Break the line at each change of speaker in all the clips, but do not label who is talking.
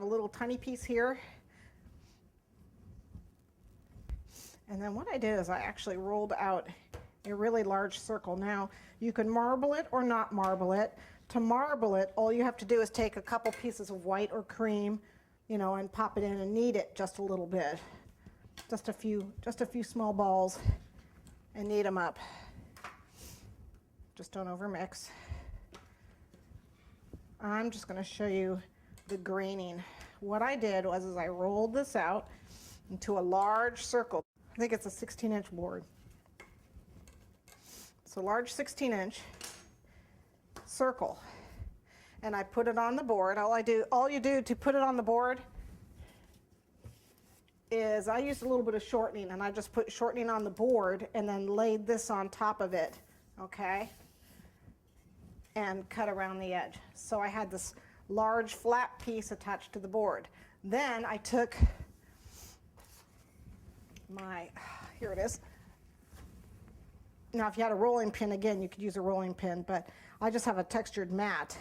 have a little tiny piece here. And then what I did is I actually rolled out a really large circle. Now, you can marble it or not marble it. To marble it, all you have to do is take a couple pieces of white or cream, you know, and pop it in and knead it just a little bit. Just a few small balls, and knead them up. Just don't overmix. I'm just going to show you the graining. What I did was I rolled this out into a large circle. I think it's a 16-inch board. It's a large 16-inch circle. And I put it on the board. All you do to put it on the board is I used a little bit of shortening, and I just put shortening on the board and then laid this on top of it, okay? And cut around the edge. So I had this large flat piece attached to the board. Then I took my, here it is. Now if you had a rolling pin, again, you could use a rolling pin, but I just have a textured mat.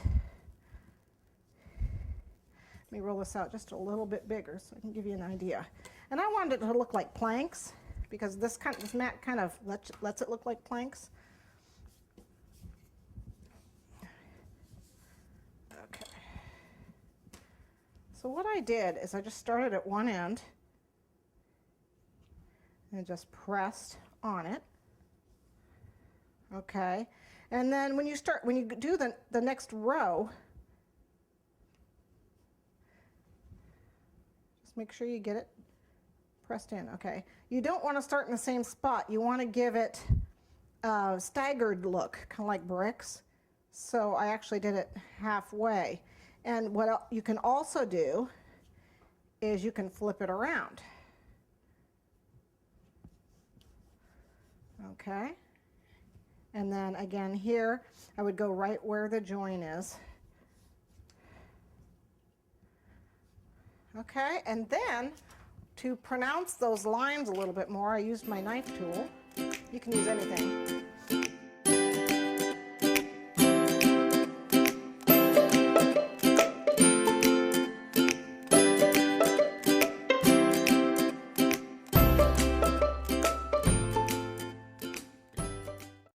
Let me roll this out just a little bit bigger so I can give you an idea. And I wanted it to look like planks because this mat kind of lets it look like planks. Okay. So what I did is I just started at one end and just pressed on it. Okay. And then when you do the next row, just make sure you get it pressed in. Okay. You don't want to start in the same spot. You want to give it a staggered look, kind of like bricks. So I actually did it halfway. And what you can also do is you can flip it around. Okay. And then again here, I would go right where the join is. Okay, and then to pronounce those lines a little bit more, I used my knife tool. You can use anything.